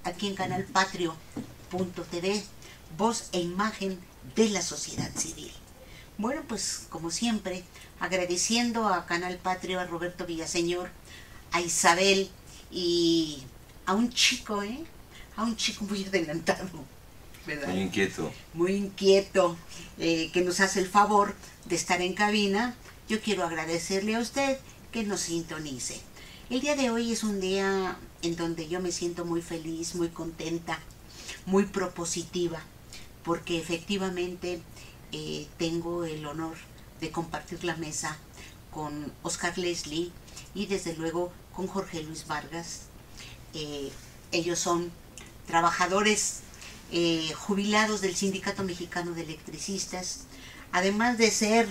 aquí en Canal Patrio.tv, voz e imagen de la sociedad civil. Bueno, pues como siempre, agradeciendo a Canal Patrio, a Roberto Villaseñor, a Isabel y a un chico, a un chico muy adelantado, ¿verdad? Muy inquieto. Muy inquieto, que nos hace el favor de estar en cabina. Yo quiero agradecerle a usted que nos sintonice. El día de hoy es un día en donde yo me siento muy feliz, muy contenta, muy propositiva, porque efectivamente tengo el honor de compartir la mesa con Oscar Leslie y desde luego con Jorge Luis Vargas. Ellos son trabajadores jubilados del Sindicato Mexicano de Electricistas, además de ser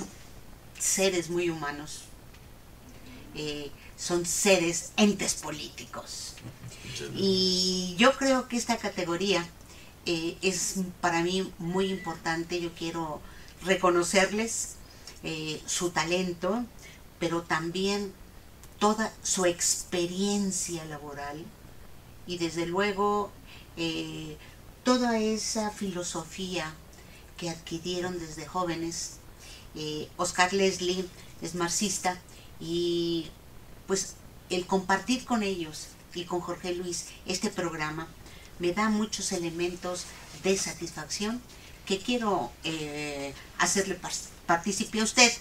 seres muy humanos, son seres, entes políticos. Y yo creo que esta categoría es para mí muy importante. Yo quiero reconocerles su talento, pero también toda su experiencia laboral y desde luego toda esa filosofía que adquirieron desde jóvenes. Oscar Leslie es marxista y pues el compartir con ellos y con Jorge Luis este programa me da muchos elementos de satisfacción que quiero hacerle partícipe a usted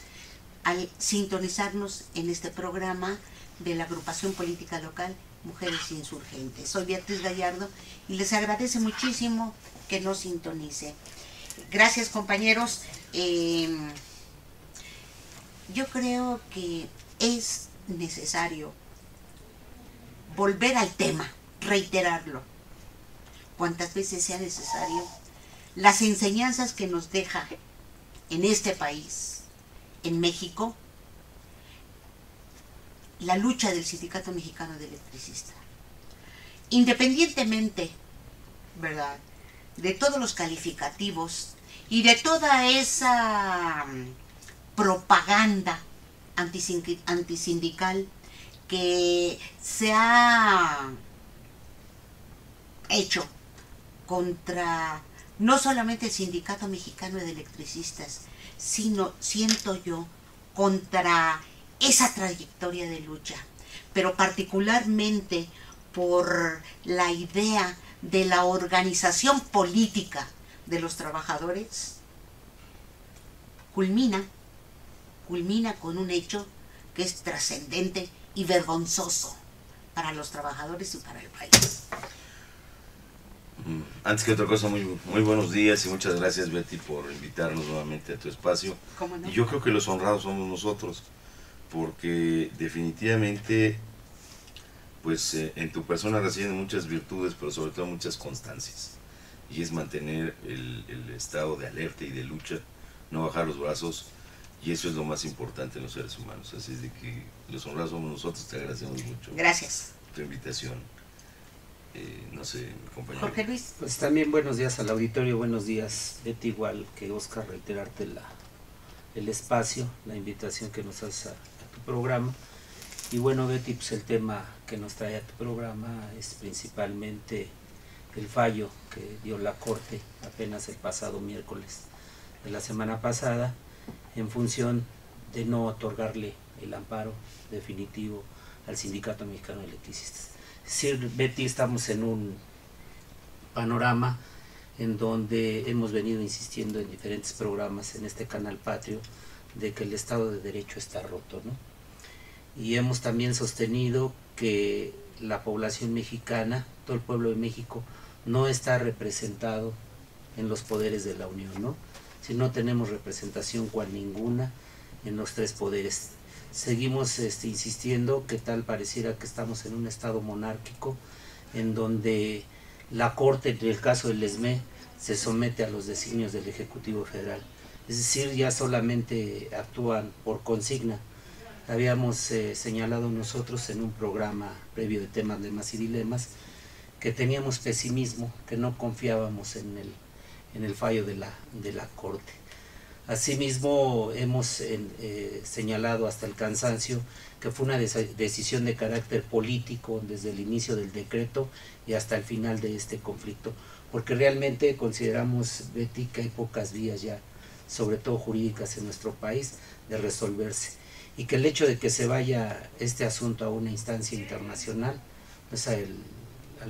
al sintonizarnos en este programa de la agrupación política local Mujeres Insurgentes. Soy Beatriz Gallardo y les agradece muchísimo que nos sintonice. Gracias, compañeros. Yo creo que es necesario volver al tema, reiterarlo, cuantas veces sea necesario, las enseñanzas que nos deja en este país, en México, la lucha del Sindicato Mexicano de Electricistas. Independientemente, ¿verdad?, de todos los calificativos y de toda esa propaganda antisindical que se ha hecho contra no solamente el Sindicato Mexicano de Electricistas, sino, siento yo, contra esa trayectoria de lucha, pero particularmente por la idea de la organización política de los trabajadores, culmina con un hecho que es trascendente y vergonzoso para los trabajadores y para el país. Antes que otra cosa, muy buenos días y muchas gracias, Betty, por invitarnos nuevamente a tu espacio. ¿Cómo no? Y yo creo que los honrados somos nosotros, porque definitivamente, pues en tu persona residen muchas virtudes, pero sobre todo muchas constancias. Y es mantener el estado de alerta y de lucha, no bajar los brazos, y eso es lo más importante en los seres humanos. Así es de que los honrados somos nosotros, te agradecemos mucho. Gracias. Tu invitación. No sé, mi compañero. Jorge Luis. Pues también buenos días al auditorio, buenos días, Betty, igual que Oscar, reiterarte el espacio, la invitación que nos haces a tu programa. Y bueno, Betty, pues el tema que nos trae a tu programa es principalmente el fallo que dio la Corte apenas el pasado miércoles de la semana pasada, en función de no otorgarle el amparo definitivo al Sindicato Mexicano de Electricistas. Es decir, Betty, estamos en un panorama en donde hemos venido insistiendo en diferentes programas en este canal Patrio de que el Estado de Derecho está roto, ¿no? Y hemos también sostenido que la población mexicana, todo el pueblo de México, no está representado en los poderes de la Unión, ¿no? Si no tenemos representación cual ninguna en los tres poderes. Seguimos insistiendo que tal pareciera que estamos en un estado monárquico en donde la Corte, en el caso del ESME, se somete a los designios del Ejecutivo Federal. Es decir, ya solamente actúan por consigna. Habíamos señalado nosotros en un programa previo de temas, lemas y dilemas que teníamos pesimismo, que no confiábamos en el fallo de la Corte. Asimismo, hemos señalado hasta el cansancio que fue una decisión de carácter político desde el inicio del decreto y hasta el final de este conflicto, porque realmente consideramos, Betty, que hay pocas vías ya, sobre todo jurídicas en nuestro país, de resolverse, y que el hecho de que se vaya este asunto a una instancia internacional, pues a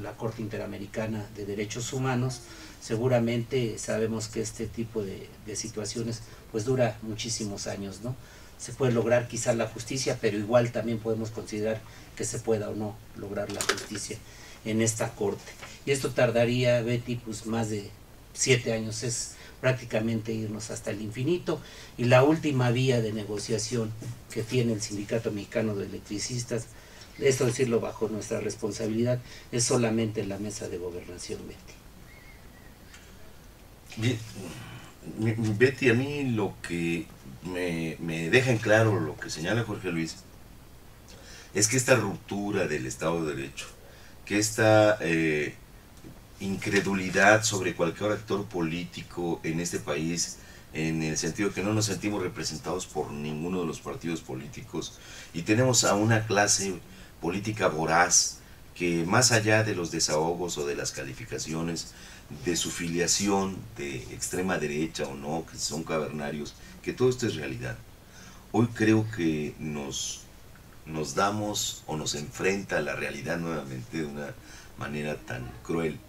la Corte Interamericana de Derechos Humanos, seguramente sabemos que este tipo de situaciones pues dura muchísimos años, ¿no? Se puede lograr quizás la justicia, pero igual también podemos considerar que se pueda o no lograr la justicia en esta corte. Y esto tardaría, Betty, pues más de 7 años, es prácticamente irnos hasta el infinito. Y la última vía de negociación que tiene el Sindicato Mexicano de Electricistas, esto decirlo bajo nuestra responsabilidad, es solamente la mesa de gobernación, Betty. Bien, Betty, a mí lo que me deja en claro lo que señala Jorge Luis es que esta ruptura del Estado de Derecho, que esta incredulidad sobre cualquier actor político en este país, en el sentido que no nos sentimos representados por ninguno de los partidos políticos, y tenemos a una clase política voraz que, más allá de los desahogos o de las calificaciones de su filiación de extrema derecha o no, que son cavernarios, que todo esto es realidad. Hoy creo que nos damos o nos enfrenta a la realidad nuevamente de una manera tan cruel.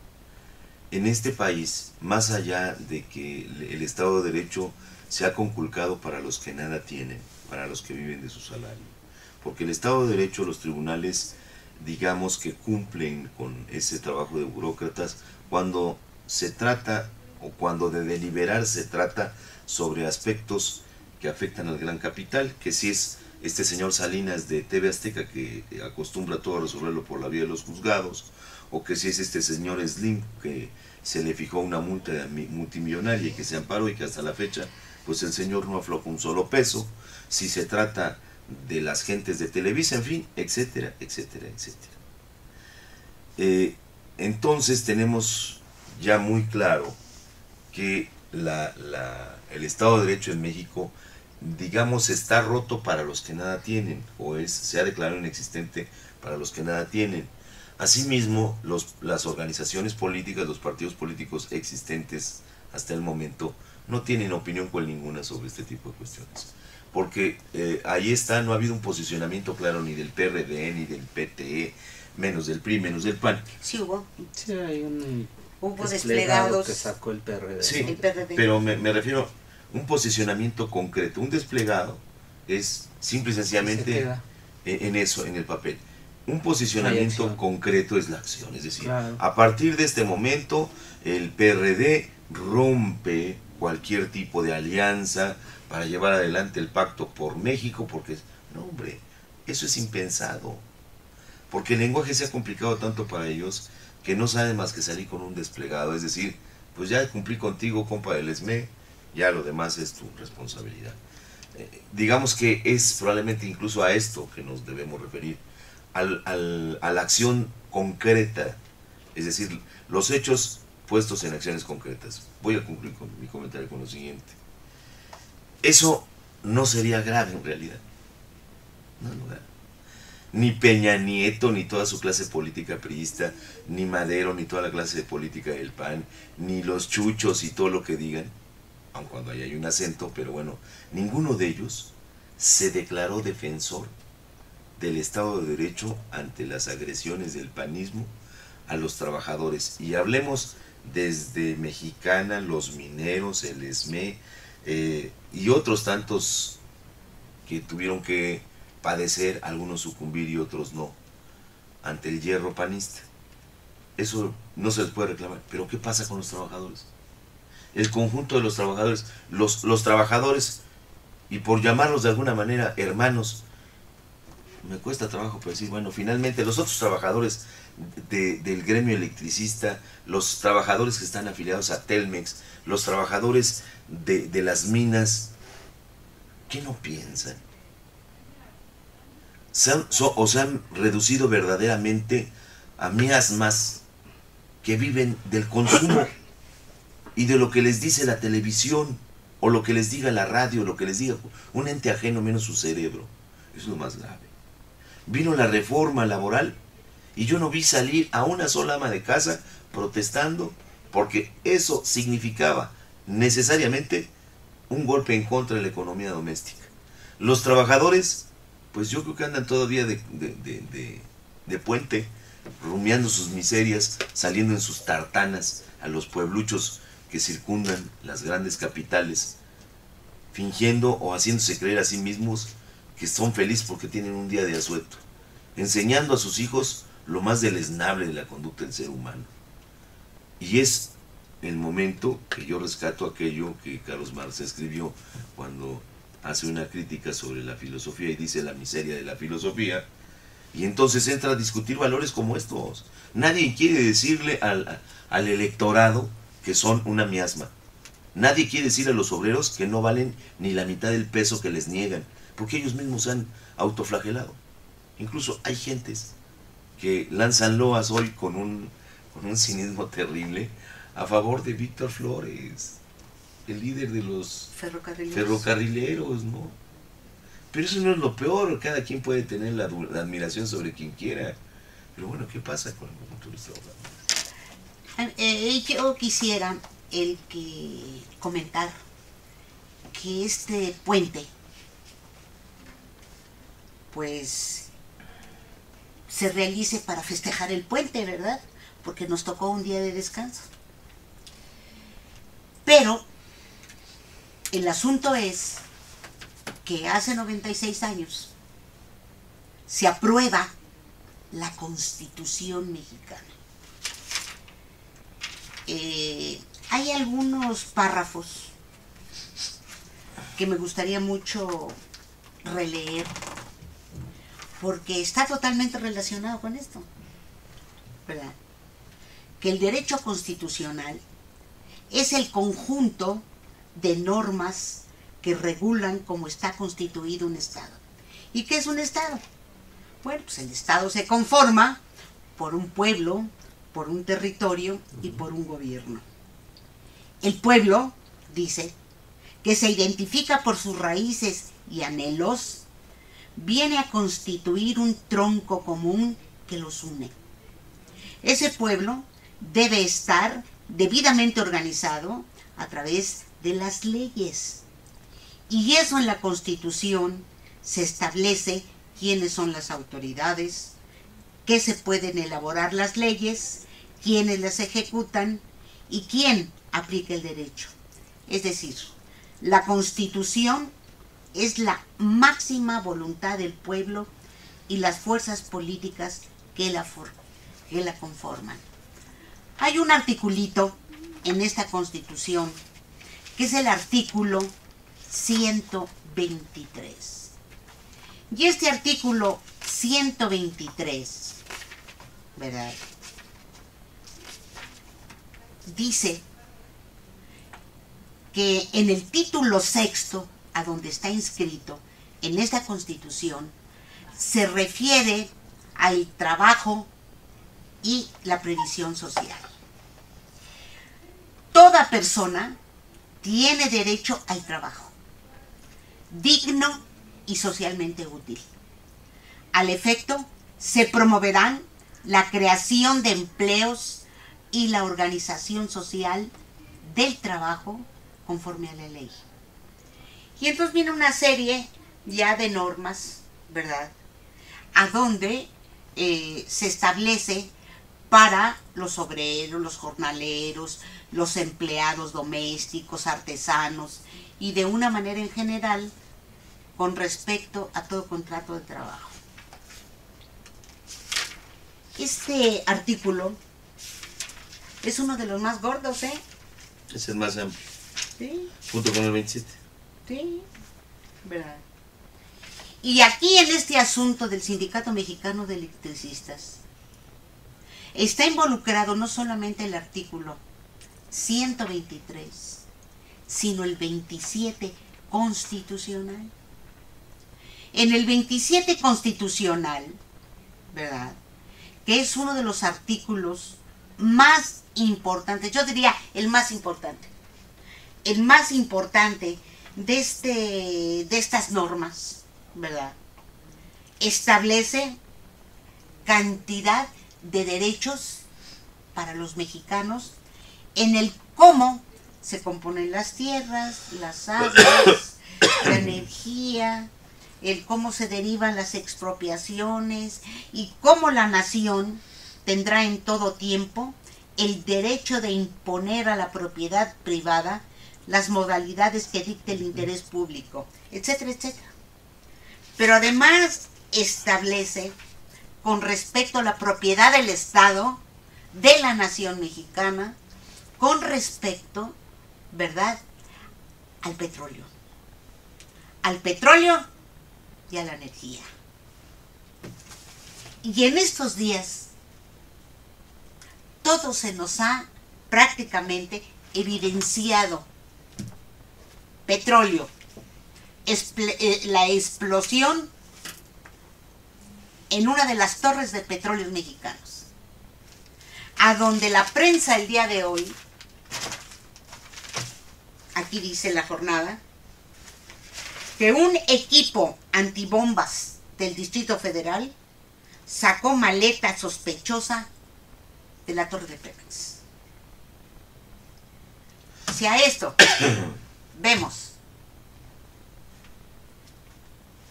En este país, más allá de que el Estado de Derecho se ha conculcado para los que nada tienen, para los que viven de su salario, porque el Estado de Derecho, los tribunales, digamos que cumplen con ese trabajo de burócratas cuando se trata, o cuando de deliberar se trata sobre aspectos que afectan al gran capital, que si es este señor Salinas de TV Azteca, que acostumbra todo a resolverlo por la vía de los juzgados, o que si es este señor Slim, que se le fijó una multa multimillonaria y que se amparó y que hasta la fecha pues el señor no afloja un solo peso, si se trata de las gentes de Televisa, en fin, etcétera, etcétera, etcétera. Entonces tenemos ya muy claro que el Estado de Derecho en México, digamos, está roto para los que nada tienen, o se ha declarado inexistente para los que nada tienen. Asimismo, las organizaciones políticas, los partidos políticos existentes hasta el momento, no tienen opinión con ninguna sobre este tipo de cuestiones. Porque ahí está, no ha habido un posicionamiento claro ni del PRD, ni del PTE, menos del PRI, menos del PAN. Sí hubo. Sí, hay Hubo desplegados. que sacó el PRD. Sí, el PRD. pero me refiero a un posicionamiento concreto. Un desplegado es simple y sencillamente en eso, en el papel. Un posicionamiento concreto es la acción, es decir, claro, a partir de este momento el PRD rompe cualquier tipo de alianza para llevar adelante el pacto por México, porque, no hombre, eso es impensado, porque el lenguaje se ha complicado tanto para ellos que no saben más que salir con un desplegado, es decir, pues ya cumplí contigo, compa del ESME, ya lo demás es tu responsabilidad. Digamos que es probablemente incluso a esto que nos debemos referir, a la acción concreta, es decir, los hechos puestos en acciones concretas. Voy a concluir con mi comentario con lo siguiente. Eso no sería grave en realidad. No. Ni Peña Nieto, ni toda su clase política priista, ni Madero, ni toda la clase de política del PAN, ni los chuchos y todo lo que digan, aun cuando ahí hay un acento, pero bueno, ninguno de ellos se declaró defensor del Estado de Derecho ante las agresiones del panismo a los trabajadores. Y hablemos desde Mexicana, los mineros, el ESME y otros tantos que tuvieron que padecer, algunos sucumbir y otros no, ante el hierro panista. Eso no se les puede reclamar. Pero ¿qué pasa con los trabajadores? El conjunto de los trabajadores, los trabajadores, y por llamarlos de alguna manera hermanos, me cuesta trabajo pero decir, bueno, finalmente los otros trabajadores del gremio electricista, los trabajadores que están afiliados a Telmex, los trabajadores de las minas, ¿qué no piensan? Se han reducido verdaderamente a miasmas que viven del consumo y de lo que les dice la televisión o lo que les diga la radio, lo que les diga un ente ajeno menos su cerebro. Eso es lo más grave. Vino la reforma laboral y yo no vi salir a una sola ama de casa protestando, porque eso significaba necesariamente un golpe en contra de la economía doméstica. Los trabajadores, pues yo creo que andan todavía de puente, rumiando sus miserias, saliendo en sus tartanas a los puebluchos que circundan las grandes capitales, fingiendo o haciéndose creer a sí mismos que son felices porque tienen un día de asueto, enseñando a sus hijos lo más deleznable de la conducta del ser humano. Y es el momento que yo rescato aquello que Carlos Marx escribió cuando hace una crítica sobre la filosofía y dice la miseria de la filosofía, y entonces entra a discutir valores como estos. Nadie quiere decirle al electorado que son una miasma. Nadie quiere decir a los obreros que no valen ni la mitad del peso que les niegan, porque ellos mismos se han autoflagelado. Incluso hay gentes que lanzan loas hoy con un cinismo terrible a favor de Víctor Flores, el líder de los ferrocarrileros, ¿no? Pero eso no es lo peor, cada quien puede tener la admiración sobre quien quiera. Pero bueno, ¿qué pasa con nuestro yo quisiera comentar que este puente, pues, se realice para festejar el puente, ¿verdad? Porque nos tocó un día de descanso. Pero el asunto es que hace 96 años se aprueba la Constitución mexicana. Hay algunos párrafos que me gustaría mucho releer porque está totalmente relacionado con esto, ¿verdad? Que el derecho constitucional es el conjunto de normas que regulan cómo está constituido un Estado. ¿Y qué es un Estado? Bueno, pues el Estado se conforma por un pueblo, por un territorio y por un gobierno. El pueblo, dice, que se identifica por sus raíces y anhelos, viene a constituir un tronco común que los une. Ese pueblo debe estar debidamente organizado a través de las leyes. Y eso en la Constitución se establece quiénes son las autoridades, qué se pueden elaborar las leyes, quiénes las ejecutan y quién aplica el derecho. Es decir, la Constitución es la máxima voluntad del pueblo y las fuerzas políticas que la conforman. Hay un articulito en esta Constitución que es el artículo 123. Y este artículo 123, ¿verdad?, dice que en el título sexto, a donde está inscrito en esta Constitución, se refiere al trabajo y la previsión social. Toda persona tiene derecho al trabajo, digno y socialmente útil. Al efecto, se promoverán la creación de empleos y la organización social del trabajo conforme a la ley. Y entonces viene una serie ya de normas, ¿verdad?, a donde se establece para los obreros, los jornaleros, los empleados domésticos, artesanos y de una manera en general con respecto a todo contrato de trabajo. Este artículo es uno de los más gordos, ¿eh? Es el más amplio. Sí. Junto con el 27. Sí, ¿verdad? Y aquí en este asunto del Sindicato Mexicano de Electricistas está involucrado no solamente el artículo 123, sino el 27 constitucional. En el 27 constitucional, ¿verdad?, que es uno de los artículos más importantes, yo diría el más importante, el más importante de estas normas, ¿verdad? Establece cantidad de derechos para los mexicanos en el cómo se componen las tierras, las aguas, la energía, el cómo se derivan las expropiaciones y cómo la nación tendrá en todo tiempo el derecho de imponer a la propiedad privada las modalidades que dicte el interés público, etcétera, etcétera. Pero además establece, con respecto a la propiedad del Estado, de la nación mexicana, con respecto, ¿verdad?, al petróleo. Al petróleo y a la energía. Y en estos días, todo se nos ha prácticamente evidenciado. Petróleo, la explosión en una de las torres de petróleos mexicanos, a donde la prensa el día de hoy, aquí dice La Jornada, que un equipo antibombas del Distrito Federal sacó maleta sospechosa de la torre de Pemex. Si a esto vemos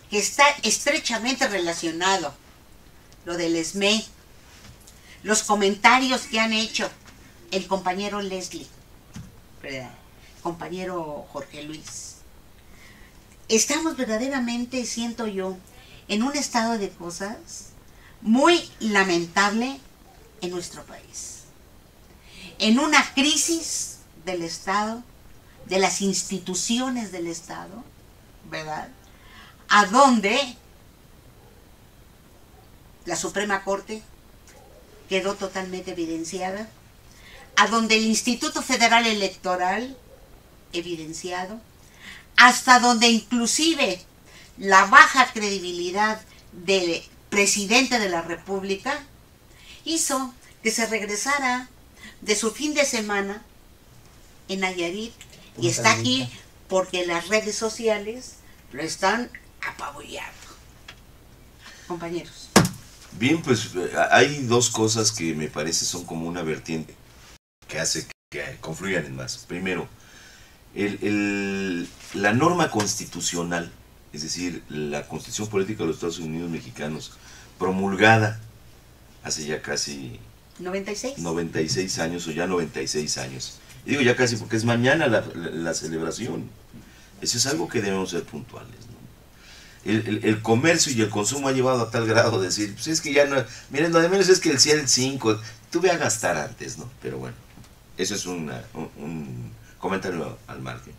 que está estrechamente relacionado lo del ESME, los comentarios que han hecho el compañero Leslie, ¿verdad?, compañero Jorge Luis, estamos verdaderamente, siento yo, en un estado de cosas muy lamentable en nuestro país, en una crisis del Estado, de las instituciones del Estado, ¿verdad?, a donde la Suprema Corte quedó totalmente evidenciada, a donde el Instituto Federal Electoral evidenciado, hasta donde inclusive la baja credibilidad del presidente de la República hizo que se regresara de su fin de semana en Nayarit, y está aquí porque las redes sociales lo están apabullando. Compañeros. Bien, pues hay dos cosas que me parece son como una vertiente que hace que confluyan en más. Primero, la norma constitucional, es decir, la Constitución Política de los Estados Unidos Mexicanos, promulgada hace ya casi 96 años, o ya 96 años. Y digo ya casi porque es mañana la celebración. Eso es algo que debemos ser puntuales, ¿no? El comercio y el consumo ha llevado a tal grado de decir, pues es que ya no, miren, lo de menos es que el 5, tú ve a gastar antes, ¿no? Pero bueno, eso es un comentario al margen.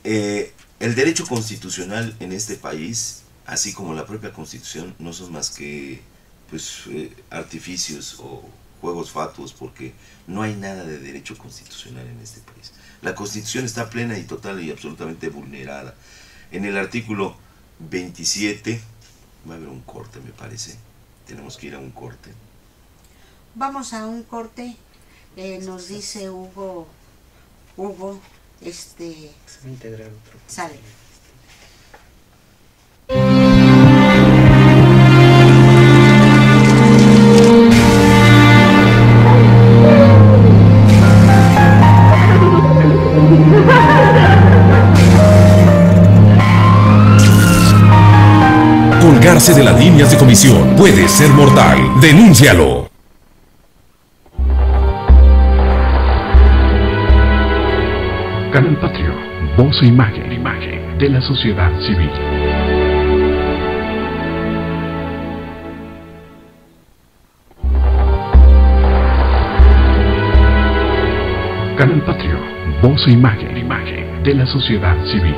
El derecho constitucional en este país, así como la propia Constitución, no son más que pues artificios o juegos fatuos, porque no hay nada de derecho constitucional en este país. La Constitución está plena y total y absolutamente vulnerada. En el artículo 27, va a haber un corte, me parece. Tenemos que ir a un corte. Vamos a un corte. Nos dice Hugo, Se va a integrar otro. Sale. Colgarse de las líneas de comisión puede ser mortal. Denúncialo. Canal Patrio, voz e imagen de la sociedad civil. Canal Patrio, voz e imagen de la sociedad civil.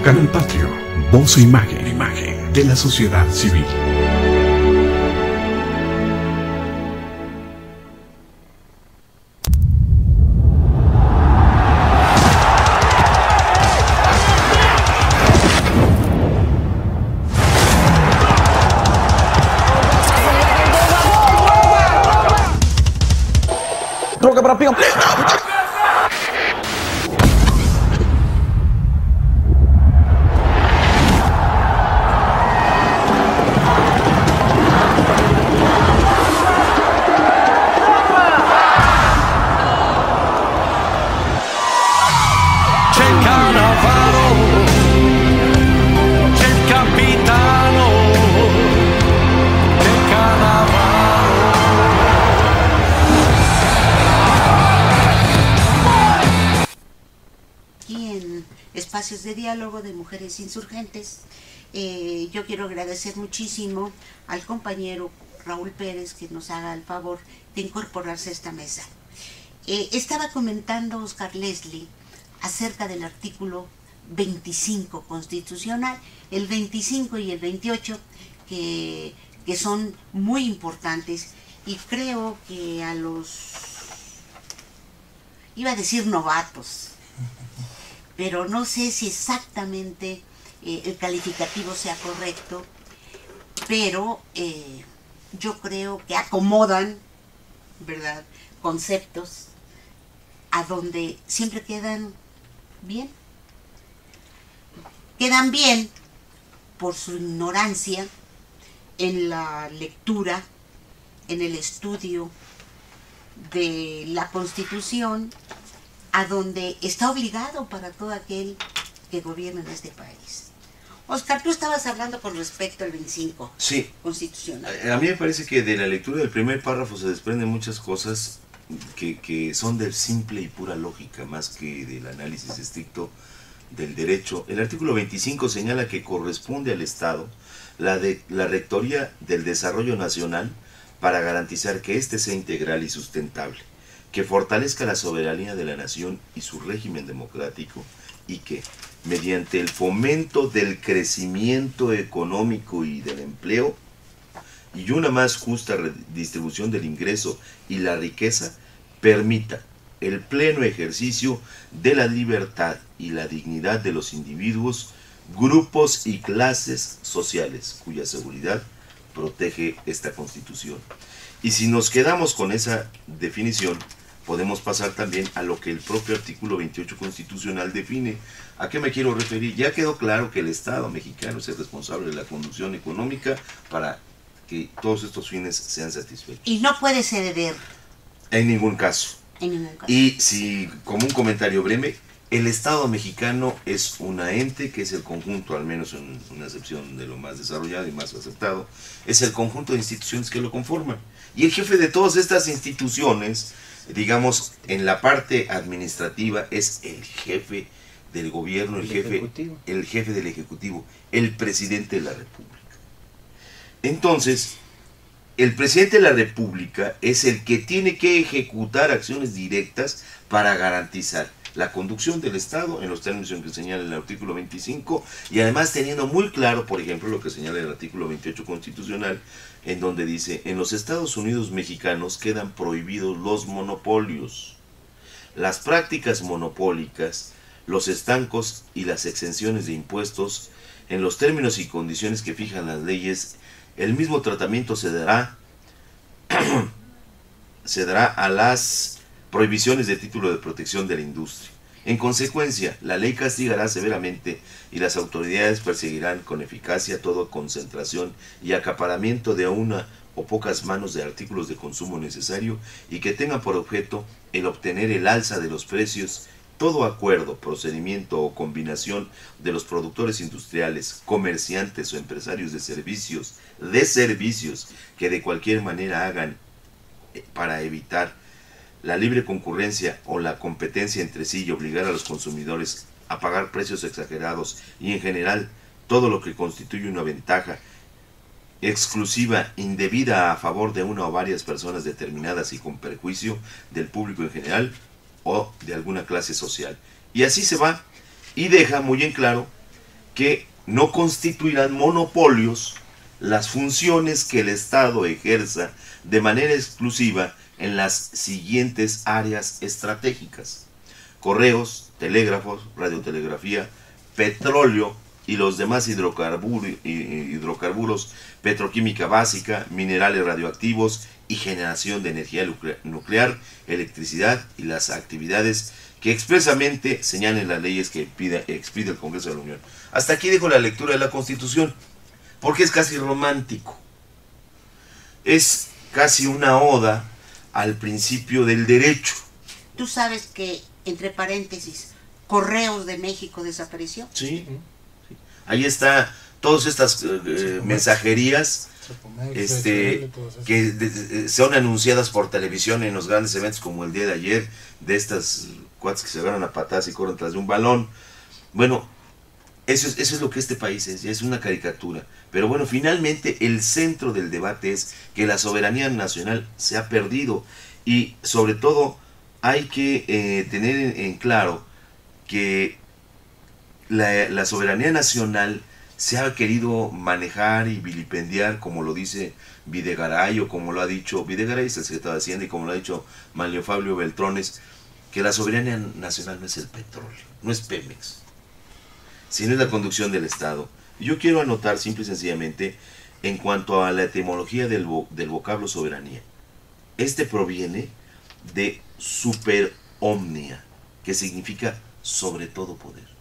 Canal Patrio, voz e imagen de la sociedad civil. Troca para pion. Espacios de diálogo de mujeres insurgentes. Yo quiero agradecer muchísimo al compañero Raúl Pérez que nos haga el favor de incorporarse a esta mesa. Estaba comentando Oscar Leslie acerca del artículo 25 constitucional, el 25 y el 28 que son muy importantes, y creo que a los, iba a decir novatos, pero no sé si exactamente el calificativo sea correcto, pero yo creo que acomodan, ¿verdad?, conceptos a donde siempre quedan bien. Quedan bien por su ignorancia en la lectura, en el estudio de la Constitución, a donde está obligado para todo aquel que gobierna en este país. Oscar, tú estabas hablando con respecto al 25 sí, constitucional. A mí me parece que de la lectura del primer párrafo se desprenden muchas cosas que son de simple y pura lógica, más que del análisis estricto del derecho. El artículo 25 señala que corresponde al Estado la rectoría del desarrollo nacional para garantizar que éste sea integral y sustentable, que fortalezca la soberanía de la nación y su régimen democrático, y que, mediante el fomento del crecimiento económico y del empleo, y una más justa redistribución del ingreso y la riqueza, permita el pleno ejercicio de la libertad y la dignidad de los individuos, grupos y clases sociales, cuya seguridad protege esta Constitución. Y si nos quedamos con esa definición, podemos pasar también a lo que el propio artículo 28 constitucional define. ¿A qué me quiero referir? Ya quedó claro que el Estado mexicano es el responsable de la conducción económica para que todos estos fines sean satisfechos. Y no puede ceder. En ningún caso. En ningún caso. Y si, como un comentario breve, el Estado mexicano es una ente que es el conjunto, al menos en una excepción de lo más desarrollado y más aceptado, es el conjunto de instituciones que lo conforman. Y el jefe de todas estas instituciones, digamos, en la parte administrativa, es el jefe del gobierno, el jefe del Ejecutivo, el presidente de la República. Entonces, el presidente de la República es el que tiene que ejecutar acciones directas para garantizar la conducción del Estado en los términos en que señala el artículo 25, y además teniendo muy claro, por ejemplo, lo que señala el artículo 28 constitucional, en donde dice: en los Estados Unidos mexicanos quedan prohibidos los monopolios, las prácticas monopólicas, los estancos y las exenciones de impuestos. En los términos y condiciones que fijan las leyes, el mismo tratamiento se dará a las prohibiciones de título de protección de la industria. En consecuencia, la ley castigará severamente y las autoridades perseguirán con eficacia toda concentración y acaparamiento de una o pocas manos de artículos de consumo necesario y que tengan por objeto el obtener el alza de los precios. Todo acuerdo, procedimiento o combinación de los productores industriales, comerciantes o empresarios de servicios que de cualquier manera hagan para evitar la libre concurrencia o la competencia entre sí y obligar a los consumidores a pagar precios exagerados y en general todo lo que constituye una ventaja exclusiva indebida a favor de una o varias personas determinadas y con perjuicio del público en general o de alguna clase social. Y así se va y deja muy en claro que no constituirán monopolios las funciones que el Estado ejerza de manera exclusiva en las siguientes áreas estratégicas: correos, telégrafos, radiotelegrafía, petróleo y los demás hidrocarburos, petroquímica básica, minerales radioactivos y generación de energía nuclear, electricidad y las actividades que expresamente señalen las leyes que expide el Congreso de la Unión. Hasta aquí dejo la lectura de la Constitución, porque es casi romántico. Es casi una oda al principio del derecho. Tú sabes que, entre paréntesis, Correos de México desapareció. Sí. Ahí está todas estas mensajerías que son anunciadas por televisión en los grandes eventos, como el día de ayer, de estas cuates que se agarran a patadas y corren tras de un balón. Bueno, eso es lo que este país es una caricatura. Pero bueno, finalmente el centro del debate es que la soberanía nacional se ha perdido, y sobre todo hay que tener en claro que la soberanía nacional se ha querido manejar y vilipendiar, como lo dice Videgaray, o como lo ha dicho Videgaray, es el secretario de Hacienda, y como lo ha dicho Manlio Fabio Beltrones, que la soberanía nacional no es el petróleo, no es Pemex, sino es la conducción del Estado. Y yo quiero anotar simple y sencillamente, en cuanto a la etimología del vocablo soberanía, este proviene de super omnia, que significa sobre todo poder.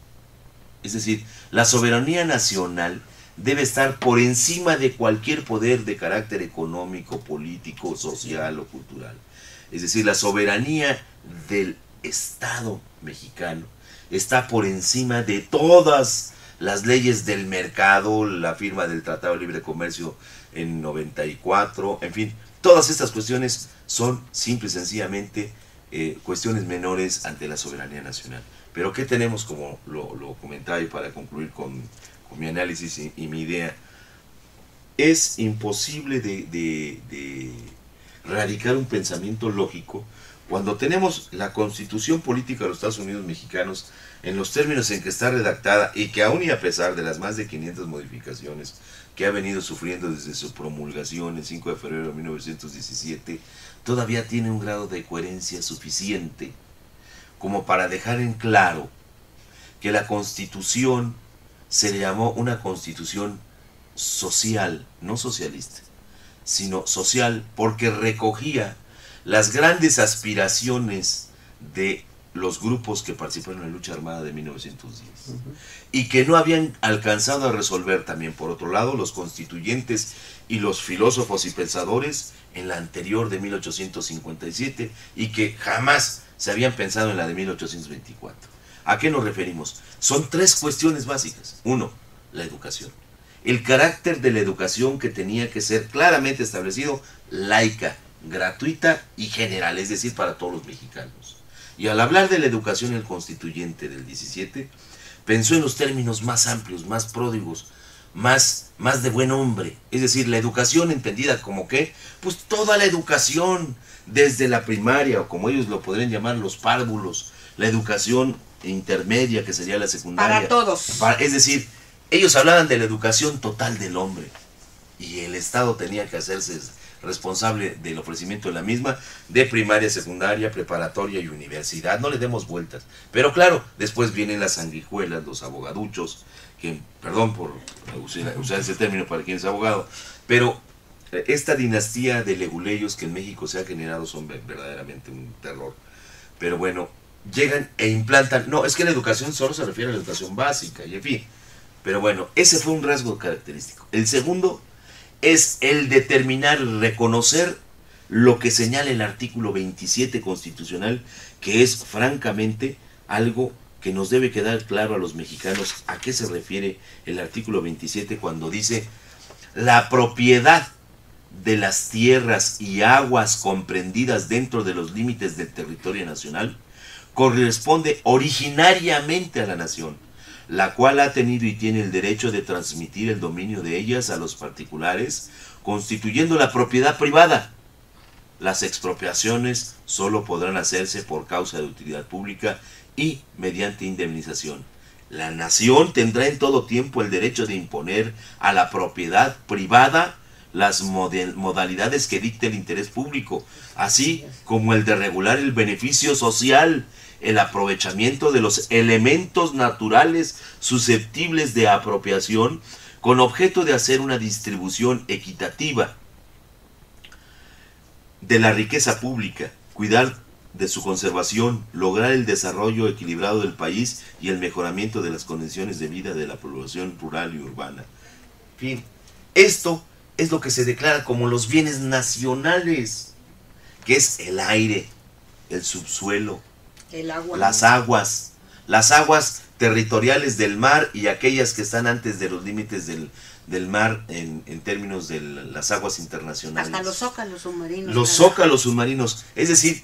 Es decir, la soberanía nacional debe estar por encima de cualquier poder de carácter económico, político, social o cultural. Es decir, la soberanía del Estado mexicano está por encima de todas las leyes del mercado, la firma del Tratado de Libre Comercio en 94, en fin, todas estas cuestiones son simple y sencillamente cuestiones menores ante la soberanía nacional. Pero ¿qué tenemos, como lo comentaba, y para concluir con mi análisis y mi idea? Es imposible de radicar un pensamiento lógico cuando tenemos la Constitución Política de los Estados Unidos Mexicanos en los términos en que está redactada, y que aún y a pesar de las más de 500 modificaciones que ha venido sufriendo desde su promulgación el 5 de febrero de 1917, todavía tiene un grado de coherencia suficiente como para dejar en claro que la Constitución se le llamó una Constitución social, no socialista, sino social, porque recogía las grandes aspiraciones de los grupos que participaron en la lucha armada de 1910 y que no habían alcanzado a resolver también, por otro lado, los constituyentes y los filósofos y pensadores en la anterior de 1857, y que jamás se habían pensado en la de 1824. ¿A qué nos referimos? Son tres cuestiones básicas. Uno, la educación. El carácter de la educación, que tenía que ser claramente establecido, laica, gratuita y general, es decir, para todos los mexicanos. Y al hablar de la educación, el constituyente del 17 pensó en los términos más amplios, más pródigos, más de buen hombre. Es decir, la educación entendida como ¿qué? Pues toda la educación, desde la primaria, o como ellos lo podrían llamar, los párvulos, la educación intermedia, que sería la secundaria. Para todos. Es decir, ellos hablaban de la educación total del hombre, y el Estado tenía que hacerse responsable del ofrecimiento de la misma, de primaria, secundaria, preparatoria y universidad. No le demos vueltas. Pero claro, después vienen las sanguijuelas, los abogaduchos, que, perdón por usar ese término para quien es abogado, pero esta dinastía de leguleyos que en México se ha generado son verdaderamente un terror. Pero bueno, llegan e implantan, no, es que la educación solo se refiere a la educación básica, y en fin. Pero bueno, ese fue un rasgo característico. El segundo es el determinar, reconocer lo que señala el artículo 27 constitucional, que es francamente algo que nos debe quedar claro a los mexicanos. ¿A qué se refiere el artículo 27 cuando dice: la propiedad de las tierras y aguas comprendidas dentro de los límites del territorio nacional corresponde originariamente a la nación, la cual ha tenido y tiene el derecho de transmitir el dominio de ellas a los particulares, constituyendo la propiedad privada? Las expropiaciones solo podrán hacerse por causa de utilidad pública y mediante indemnización. La nación tendrá en todo tiempo el derecho de imponer a la propiedad privada las modalidades que dicte el interés público, así como el de regular el beneficio social, el aprovechamiento de los elementos naturales susceptibles de apropiación, con objeto de hacer una distribución equitativa de la riqueza pública, cuidar de su conservación, lograr el desarrollo equilibrado del país y el mejoramiento de las condiciones de vida de la población rural y urbana. En fin, esto es lo que se declara como los bienes nacionales, que es el aire, el subsuelo, El agua. las aguas territoriales del mar y aquellas que están antes de los límites del mar en términos de las aguas internacionales. Hasta los zócalos submarinos. Los zócalos submarinos, es decir,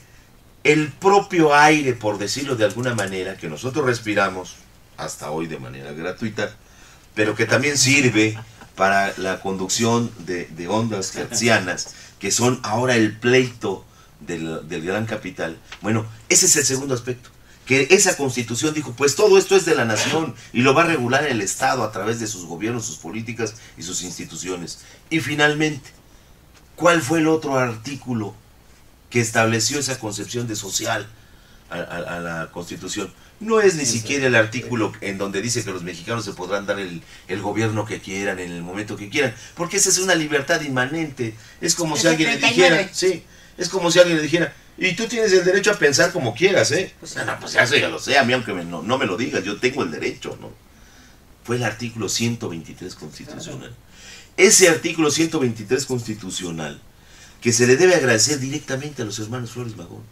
el propio aire, por decirlo de alguna manera, que nosotros respiramos, hasta hoy de manera gratuita, pero que también sirve para la conducción de ondas hertzianas, que son ahora el pleito del gran capital. Bueno, ese es el segundo aspecto, que esa constitución dijo, pues todo esto es de la nación y lo va a regular el Estado a través de sus gobiernos, sus políticas y sus instituciones. Y finalmente, ¿cuál fue el otro artículo que estableció esa concepción de social a la Constitución? No es ni siquiera el artículo en donde dice que los mexicanos se podrán dar el gobierno que quieran, en el momento que quieran, porque esa es una libertad inmanente. Es como si alguien le dijera, sí, es como si alguien le dijera, y tú tienes el derecho a pensar como quieras, ¿eh? Pues, No, pues ya lo sé, a mí aunque no me lo digas, yo tengo el derecho, ¿no? Fue el artículo 123 constitucional. Ese artículo 123 constitucional, que se le debe agradecer directamente a los hermanos Flores Magón,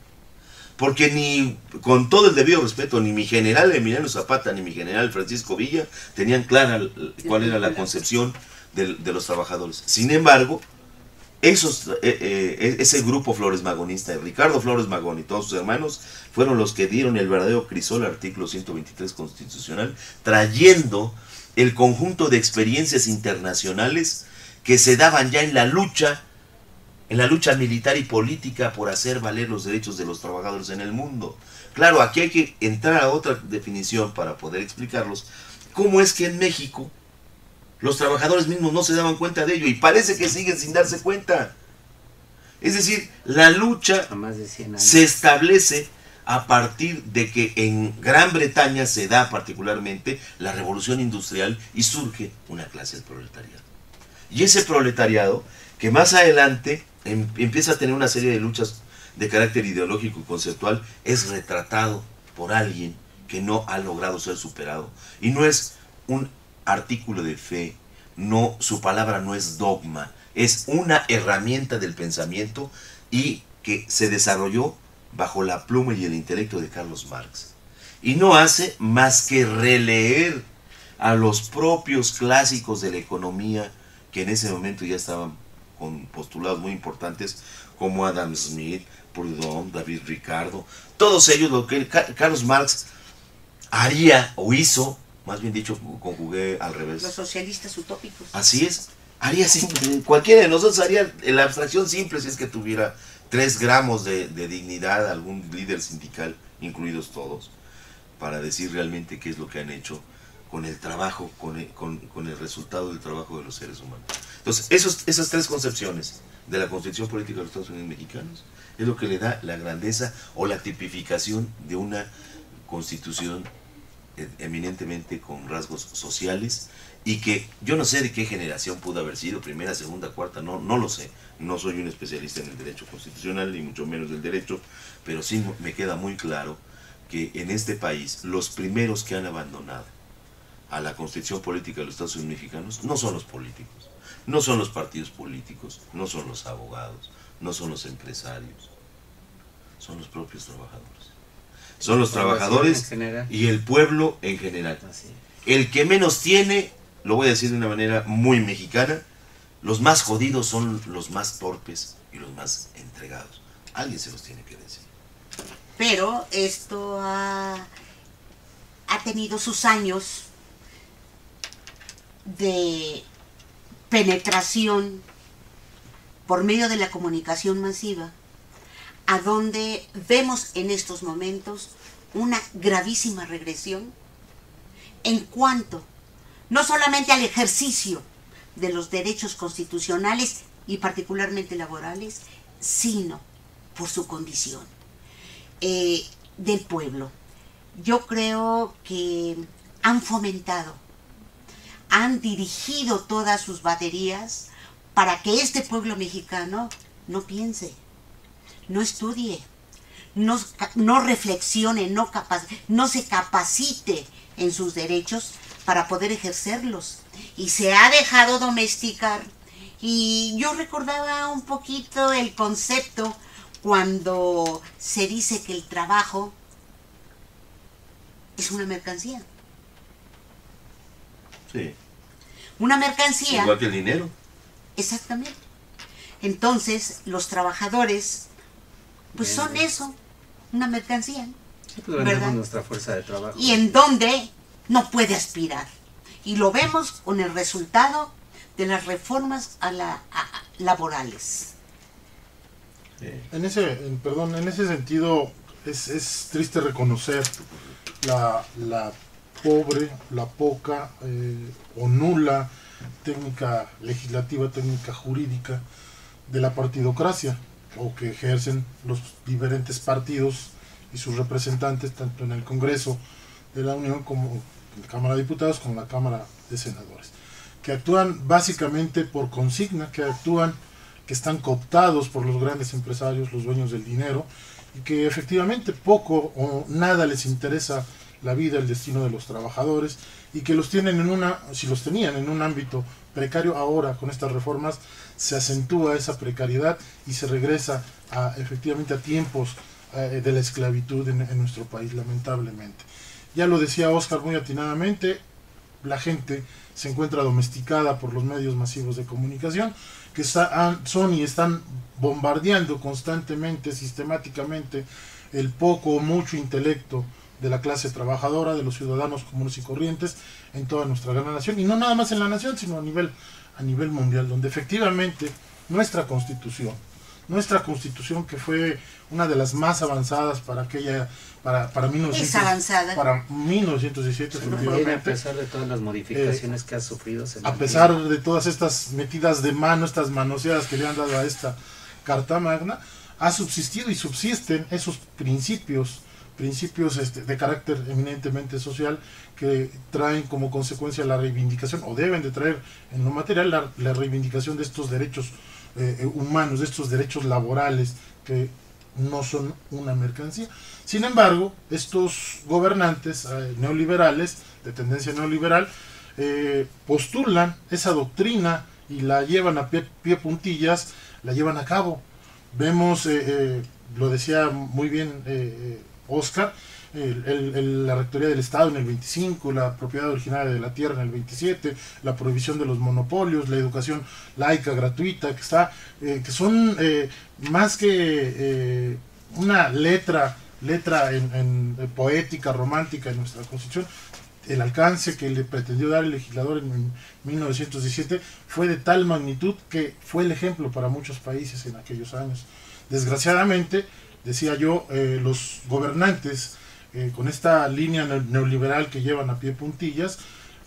porque ni, con todo el debido respeto, ni mi general Emiliano Zapata ni mi general Francisco Villa tenían clara cuál era la concepción de los trabajadores. Sin embargo, ese grupo Flores Magonista, Ricardo Flores Magón y todos sus hermanos, fueron los que dieron el verdadero crisol al artículo 123 constitucional, trayendo el conjunto de experiencias internacionales que se daban ya en la lucha militar y política por hacer valer los derechos de los trabajadores en el mundo. Claro, aquí hay que entrar a otra definición para poder explicarlos. ¿Cómo es que en México los trabajadores mismos no se daban cuenta de ello? Y parece que siguen sin darse cuenta. Es decir, la lucha se establece a partir de que en Gran Bretaña se da particularmente la revolución industrial y surge una clase del proletariado. Y ese proletariado, que más adelante empieza a tener una serie de luchas de carácter ideológico y conceptual, es retratado por alguien que no ha logrado ser superado. Y no es un artículo de fe, no, su palabra no es dogma, es una herramienta del pensamiento y que se desarrolló bajo la pluma y el intelecto de Carlos Marx. Y no hace más que releer a los propios clásicos de la economía que en ese momento ya estaban con postulados muy importantes como Adam Smith, Proudhon, David Ricardo, todos ellos. Lo que Carlos Marx haría o hizo, más bien dicho, conjugué al revés. Los socialistas utópicos. Así es, haría simple, cualquiera de nosotros haría la abstracción simple si es que tuviera 3 gramos de dignidad, algún líder sindical, incluidos todos, para decir realmente qué es lo que han hecho con el trabajo, con el resultado del trabajo de los seres humanos. Entonces, esas 3 concepciones de la constitución política de los Estados Unidos mexicanos es lo que le da la grandeza o la tipificación de una constitución eminentemente con rasgos sociales, y que yo no sé de qué generación pudo haber sido, primera, segunda, cuarta, no lo sé, no soy un especialista en el derecho constitucional, ni mucho menos del derecho, pero sí me queda muy claro que en este país los primeros que han abandonado a la constitución política de los Estados Unidos mexicanos no son los políticos, no son los partidos políticos, no son los abogados, no son los empresarios, son los propios trabajadores. Son los trabajadores y el pueblo en general. El que menos tiene, lo voy a decir de una manera muy mexicana, los más jodidos son los más torpes y los más entregados. Alguien se los tiene que decir. Pero esto ha tenido sus años de penetración por medio de la comunicación masiva, a donde vemos en estos momentos una gravísima regresión en cuanto no solamente al ejercicio de los derechos constitucionales y particularmente laborales, sino por su condición del pueblo. Yo creo que han fomentado, han dirigido todas sus baterías para que este pueblo mexicano no piense, no estudie, no reflexione, no se capacite en sus derechos para poder ejercerlos. Y se ha dejado domesticar. Y yo recordaba un poquito el concepto cuando se dice que el trabajo es una mercancía. Sí. Una mercancía. Igual que el dinero. Exactamente. Entonces, los trabajadores, pues Bien, son bien. eso, una mercancía. Sí, pues vendemos ¿Verdad? nuestra fuerza de trabajo. Y en donde no puede aspirar. Y lo vemos con el resultado de las reformas laborales. Sí. En ese sentido es triste reconocer la pobre, la poca o nula técnica legislativa, técnica jurídica de la partidocracia, o que ejercen los diferentes partidos y sus representantes tanto en el Congreso de la Unión como en la Cámara de Diputados como en la Cámara de Senadores, que actúan básicamente por consigna, que están cooptados por los grandes empresarios, los dueños del dinero, y que efectivamente poco o nada les interesa la vida, el destino de los trabajadores, y que los tienen si los tenían en un ámbito precario, ahora con estas reformas se acentúa esa precariedad y se regresa efectivamente a tiempos de la esclavitud en nuestro país, lamentablemente. Ya lo decía Óscar muy atinadamente, la gente se encuentra domesticada por los medios masivos de comunicación, que son y están bombardeando constantemente, sistemáticamente, el poco o mucho intelecto de la clase trabajadora, de los ciudadanos comunes y corrientes en toda nuestra gran nación, y no nada más en la nación, sino a nivel mundial, donde efectivamente nuestra constitución, que fue una de las más avanzadas para 1917, A pesar de todas las modificaciones que ha sufrido, a pesar de todas estas metidas de mano, estas manoseadas que le han dado a esta Carta Magna, ha subsistido y subsisten esos principios de carácter eminentemente social, que traen como consecuencia la reivindicación, o deben de traer en lo material la reivindicación de estos derechos humanos, de estos derechos laborales que no son una mercancía. Sin embargo, estos gobernantes neoliberales, de tendencia neoliberal, postulan esa doctrina y la llevan a pie puntillas, la llevan a cabo. Vemos, lo decía muy bien Óscar, la rectoría del Estado en el 25, la propiedad originaria de la tierra en el 27, la prohibición de los monopolios, la educación laica gratuita, que son más que una letra en poética, romántica en nuestra Constitución. El alcance que le pretendió dar el legislador en 1917 fue de tal magnitud que fue el ejemplo para muchos países en aquellos años. Desgraciadamente, decía yo, los gobernantes con esta línea neoliberal que llevan a pie puntillas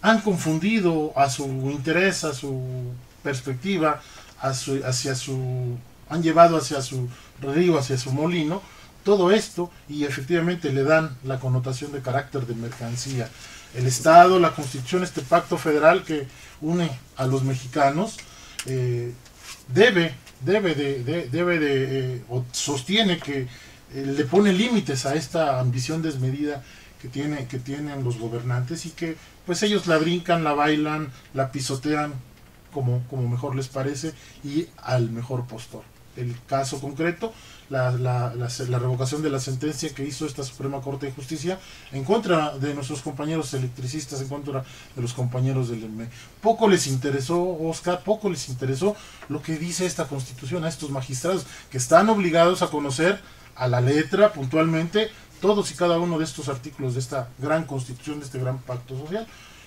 han confundido a su interés, a su perspectiva, han llevado hacia su río, hacia su molino, todo esto, y efectivamente le dan la connotación de carácter de mercancía. El Estado, la Constitución, este pacto federal que une a los mexicanos, o sostiene que le pone límites a esta ambición desmedida que tienen los gobernantes, y que pues ellos la brincan, la bailan, la pisotean como mejor les parece y al mejor postor. El caso concreto, la revocación de la sentencia que hizo esta Suprema Corte de Justicia en contra de nuestros compañeros electricistas, en contra de los compañeros del ENME. Poco les interesó, Óscar, poco les interesó lo que dice esta Constitución a estos magistrados, que están obligados a conocer a la letra, puntualmente, todos y cada uno de estos artículos de esta gran Constitución, de este gran pacto social,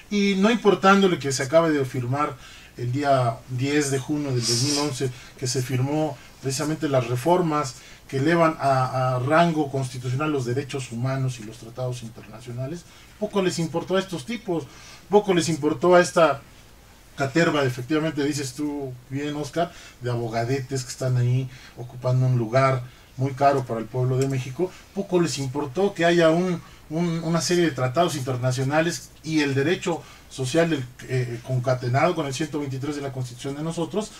y no importándole que se acabe de firmar el día 10 de junio del 2011, que se firmó precisamente las reformas que elevan a rango constitucional los derechos humanos y los tratados internacionales, poco les importó a estos tipos, poco les importó a esta caterva, efectivamente dices tú bien, Oscar, de abogadetes que están ahí ocupando un lugar muy caro para el pueblo de México. Poco les importó que haya una serie de tratados internacionales y el derecho social concatenado con el 123 de la Constitución de nosotros,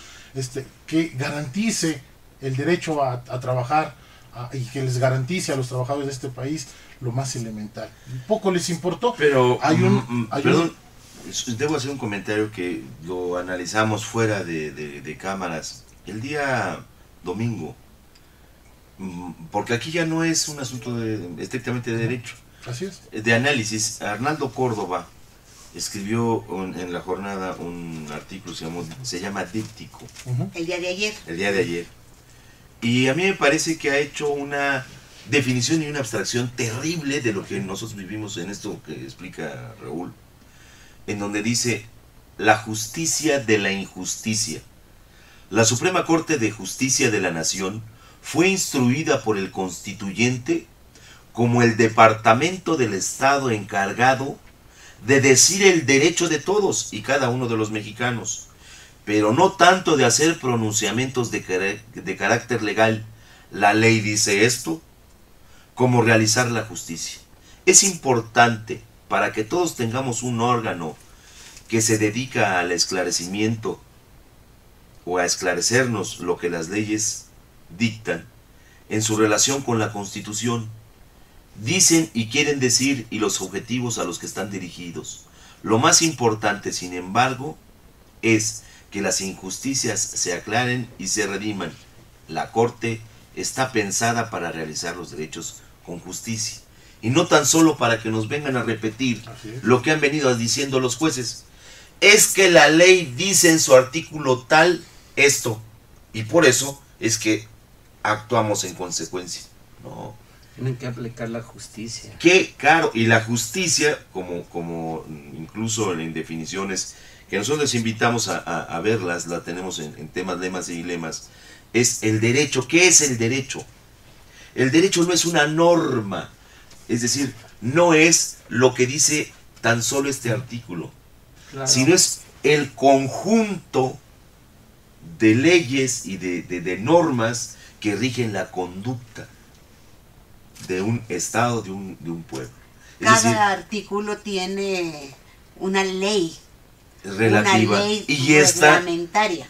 que garantice el derecho a trabajar y que les garantice a los trabajadores de este país lo más elemental. Poco les importó. Pero, perdón, debo hacer un comentario que lo analizamos fuera de cámaras el día domingo, porque aquí ya no es un asunto estrictamente de derecho. Así es. De análisis. Arnaldo Córdoba escribió en la jornada un artículo, se llama Díptico. El día de ayer. El día de ayer. Y a mí me parece que ha hecho una definición y una abstracción terrible de lo que nosotros vivimos en esto que explica Raúl, en donde dice: la justicia de la injusticia. La Suprema Corte de Justicia de la Nación fue instruida por el Constituyente como el departamento del Estado encargado de decir el derecho de todos y cada uno de los mexicanos, pero no tanto de hacer pronunciamientos de carácter legal. La ley dice esto, como realizar la justicia. Es importante, para que todos tengamos un órgano que se dedica al esclarecimiento o a esclarecernos lo que las leyes dictan en su relación con la Constitución, dicen y quieren decir, y los objetivos a los que están dirigidos. Lo más importante, sin embargo, es que las injusticias se aclaren y se rediman. La Corte está pensada para realizar los derechos con justicia, y no tan solo para que nos vengan a repetir lo que han venido diciendo los jueces. Es que la ley dice en su artículo tal esto, y por eso es que actuamos en consecuencia. No. Tienen que aplicar la justicia. Qué caro. Y la justicia, como incluso en definiciones que nosotros les invitamos a verlas, la tenemos en temas, lemas y dilemas, es el derecho. ¿Qué es el derecho? El derecho no es una norma, es decir, no es lo que dice tan solo este artículo, claro, sino es el conjunto de leyes y de normas que rigen la conducta de un Estado, de un pueblo. Cada artículo tiene una ley relativa, una ley y esta reglamentaria.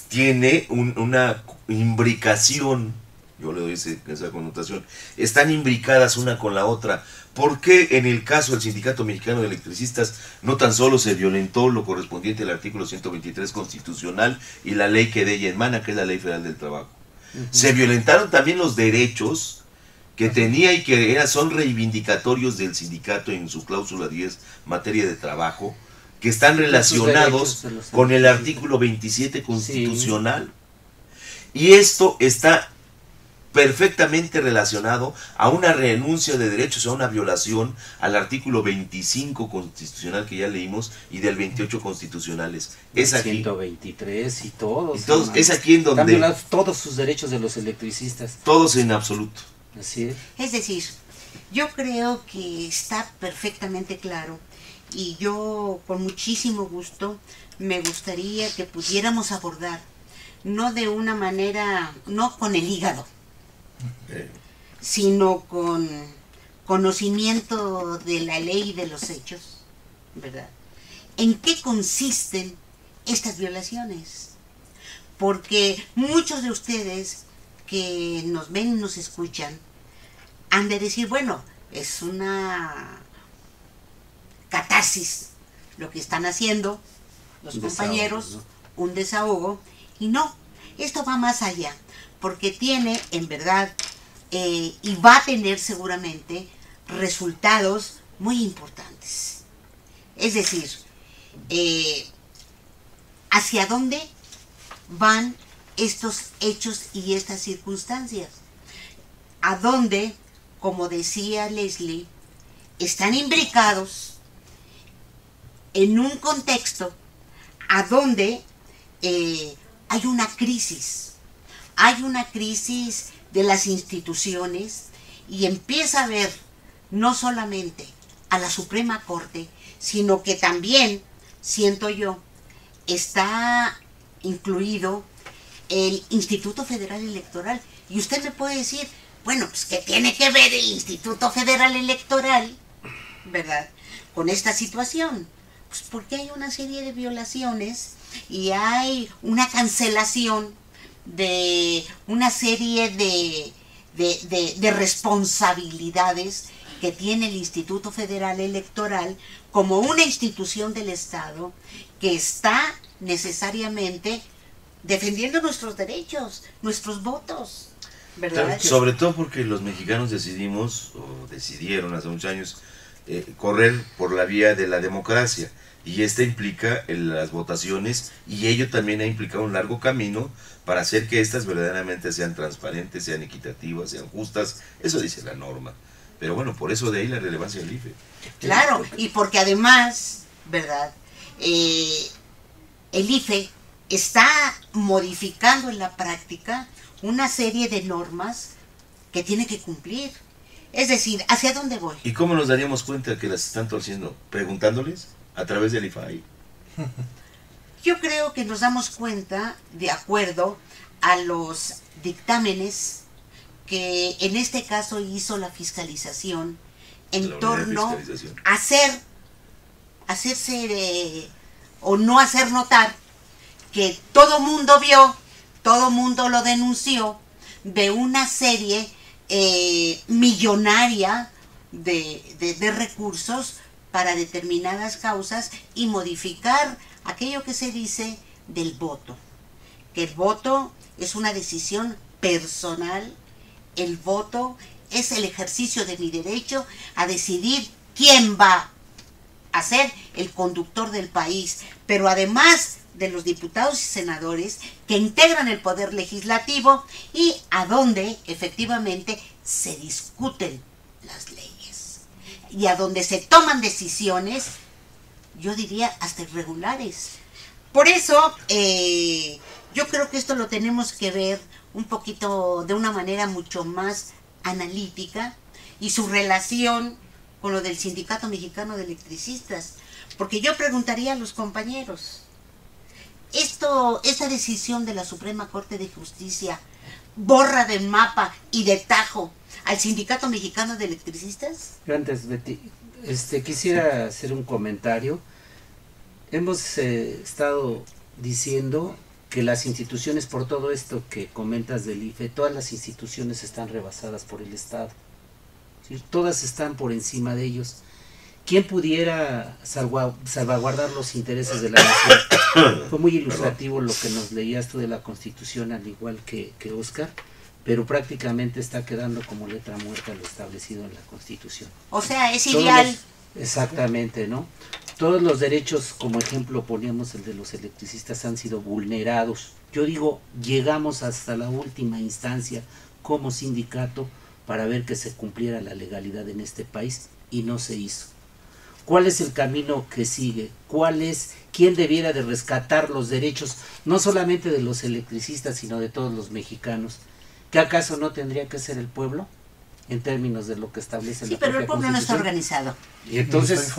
Tiene una imbricación, yo le doy esa connotación, están imbricadas una con la otra. ¿Por qué en el caso del Sindicato Mexicano de Electricistas no tan solo se violentó lo correspondiente al artículo 123 constitucional y la ley que de ella emana, que es la Ley Federal del Trabajo? Se violentaron también los derechos que tenía y que son reivindicatorios del sindicato en su cláusula 10, materia de trabajo, que están relacionados con el artículo 27 constitucional. Sí. Y esto está perfectamente relacionado a una renuncia de derechos, a una violación al artículo 25 constitucional que ya leímos y del 28 constitucionales. Es aquí. 123 y todos. Es aquí en donde... Están violados todos sus derechos de los electricistas. Todos en absoluto. Así es. Es decir, yo creo que está perfectamente claro y yo con muchísimo gusto me gustaría que pudiéramos abordar, no de una manera, no con el hígado, sino con conocimiento de la ley y de los hechos, ¿verdad? ¿En qué consisten estas violaciones? Porque muchos de ustedes que nos ven y nos escuchan han de decir, bueno, es una catarsis lo que están haciendo los compañeros, ¿no? Un desahogo, y no, esto va más allá, porque tiene en verdad y va a tener seguramente resultados muy importantes. Es decir, ¿hacia dónde van estos hechos y estas circunstancias? ¿A dónde, como decía Leslie, están imbricados en un contexto a donde hay una crisis de las instituciones y empieza a ver no solamente a la Suprema Corte, sino que también, siento yo, está incluido el Instituto Federal Electoral. Y usted me puede decir, bueno, pues ¿qué tiene que ver el Instituto Federal Electoral, verdad, con esta situación? Pues porque hay una serie de violaciones y hay una cancelación de una serie de responsabilidades que tiene el Instituto Federal Electoral como una institución del Estado que está necesariamente defendiendo nuestros derechos, nuestros votos, ¿verdad? Sobre todo porque los mexicanos decidimos, o decidieron hace muchos años, correr por la vía de la democracia, y esta implica las votaciones, y ello también ha implicado un largo camino para hacer que estas verdaderamente sean transparentes, sean equitativas, sean justas. Eso dice la norma. Pero bueno, por eso de ahí la relevancia del IFE. Claro, y porque además, ¿verdad? El IFE está modificando en la práctica una serie de normas que tiene que cumplir. Es decir, ¿hacia dónde voy? ¿Y cómo nos daríamos cuenta que las están torciendo? ¿Preguntándoles a través del IFAI? Yo creo que nos damos cuenta de acuerdo a los dictámenes que en este caso hizo la fiscalización en torno a hacerse o no hacer notar que todo mundo vio, todo mundo lo denunció, de una serie millonaria de recursos para determinadas causas y modificar aquello que se dice del voto. Que el voto es una decisión personal, el voto es el ejercicio de mi derecho a decidir quién va a ser el conductor del país, pero además de los diputados y senadores que integran el poder legislativo y a donde efectivamente se discuten las leyes y a donde se toman decisiones, yo diría hasta irregulares. Por eso yo creo que esto lo tenemos que ver un poquito de una manera mucho más analítica y su relación con lo del Sindicato Mexicano de Electricistas, porque yo preguntaría a los compañeros, esta decisión de la Suprema Corte de Justicia borra del mapa y de tajo al Sindicato Mexicano de Electricistas. Antes, Betty, quisiera hacer un comentario. Hemos estado diciendo que las instituciones, por todo esto que comentas del IFE, todas las instituciones están rebasadas por el Estado, ¿sí? Todas están por encima de ellos. ¿Quién pudiera salvaguardar los intereses de la nación? Fue muy ilustrativo lo que nos leías tú de la Constitución, al igual que Oscar, pero prácticamente está quedando como letra muerta lo establecido en la Constitución. O sea, es ideal. Exactamente, ¿no? Todos los derechos, como ejemplo poníamos el de los electricistas, han sido vulnerados. Yo digo, llegamos hasta la última instancia como sindicato para ver que se cumpliera la legalidad en este país y no se hizo. ¿Cuál es el camino que sigue? ¿Quién debiera de rescatar los derechos, no solamente de los electricistas, sino de todos los mexicanos? ¿Qué acaso no tendría que ser el pueblo? En términos de lo que establece la propia Constitución. Sí, pero el pueblo no está organizado. Y entonces,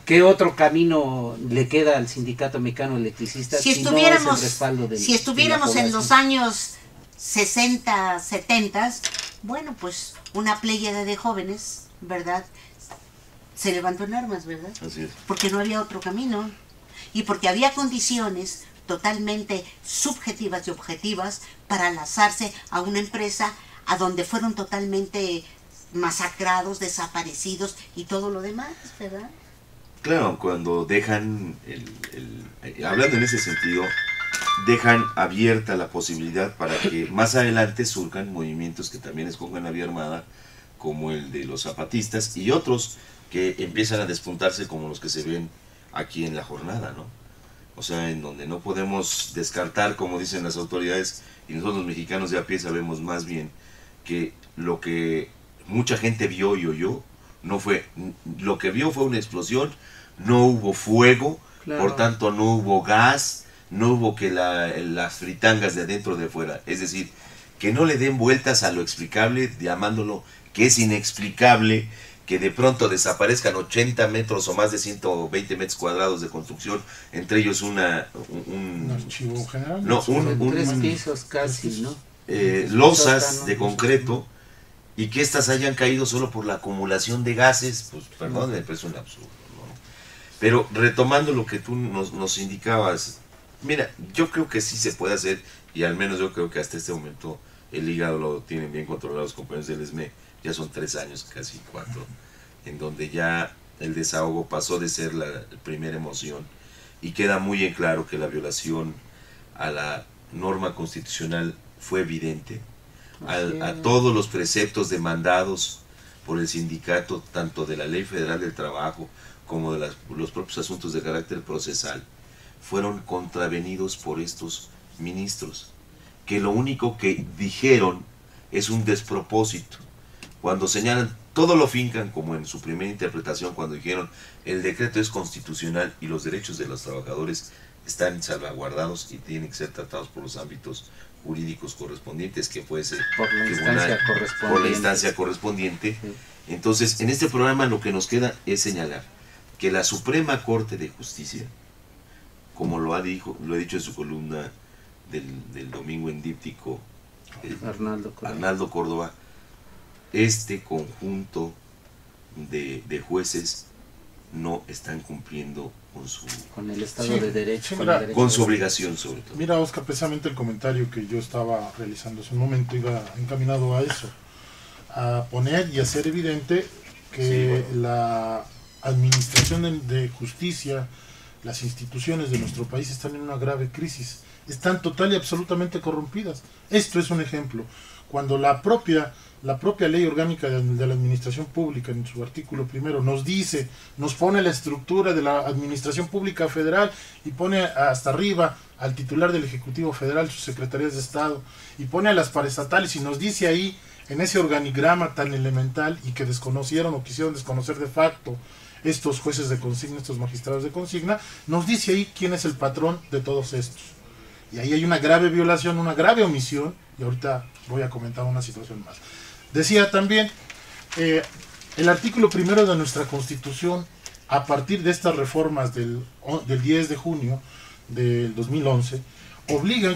¿qué otro camino le queda al Sindicato Mexicano Electricista si estuviéramos, no es el respaldo si estuviéramos en los años 60, 70, bueno, pues una pléyade de jóvenes, ¿verdad?, se levantó en armas, ¿verdad? Así es. Porque no había otro camino y porque había condiciones totalmente subjetivas y objetivas para lanzarse a una empresa a donde fueron totalmente masacrados, desaparecidos y todo lo demás, ¿verdad? Claro, cuando dejan, hablando en ese sentido, dejan abierta la posibilidad para que más adelante surjan movimientos que también escogen la vía armada, como el de los zapatistas y otros que empiezan a despuntarse como los que se ven aquí en la jornada, ¿no? O sea, en donde no podemos descartar, como dicen las autoridades, y nosotros los mexicanos de a pie sabemos más bien que lo que mucha gente vio y oyó, no fue, lo que vio fue una explosión, no hubo fuego, claro. Por tanto no hubo gas, no hubo que las fritangas de adentro o de fuera, es decir, que no le den vueltas a lo explicable, llamándolo que es inexplicable que de pronto desaparezcan 80 metros o más de 120 metros cuadrados de construcción, entre ellos un archivo general. No, tres pisos casi, ¿no? Losas de concreto, y que estas hayan caído solo por la acumulación de gases, pues perdón, me parece un absurdo, ¿no? Pero retomando lo que tú nos indicabas, mira, yo creo que sí se puede hacer, y al menos yo creo que hasta este momento el hígado lo tienen bien controlado los compañeros del ESME. Ya son 3 años, casi 4, en donde ya el desahogo pasó de ser la primera emoción, y queda muy en claro que la violación a la norma constitucional fue evidente, a todos los preceptos demandados por el sindicato, tanto de la Ley Federal del Trabajo como de los propios asuntos de carácter procesal, fueron contravenidos por estos ministros, que lo único que dijeron es un despropósito. Cuando señalan, todo lo fincan como en su primera interpretación, cuando dijeron el decreto es constitucional y los derechos de los trabajadores están salvaguardados y tienen que ser tratados por los ámbitos jurídicos correspondientes, que puede ser por la instancia correspondiente. Sí. Entonces, en este programa lo que nos queda es señalar que la Suprema Corte de Justicia, como lo ha dicho en su columna del domingo en Díptico, Arnaldo Córdoba, este conjunto de jueces no están cumpliendo con el Estado de Derecho, con su obligación sobre todo. Mira, Oscar, precisamente el comentario que yo estaba realizando hace un momento iba encaminado a eso, a poner y hacer evidente que la administración de justicia, las instituciones de nuestro país están en una grave crisis, están total y absolutamente corrompidas. Esto es un ejemplo. Cuando la propia Ley Orgánica de la Administración Pública, en su artículo primero, nos pone la estructura de la Administración Pública Federal y pone hasta arriba al titular del Ejecutivo Federal, sus secretarías de Estado, y pone a las paraestatales y nos dice ahí, en ese organigrama tan elemental y que desconocieron o quisieron desconocer de facto estos jueces de consigna, estos magistrados de consigna, nos dice ahí quién es el patrón de todos estos. Y ahí hay una grave violación, una grave omisión, y ahorita voy a comentar una situación más. Decía también, el artículo primero de nuestra Constitución, a partir de estas reformas del 10 de junio del 2011,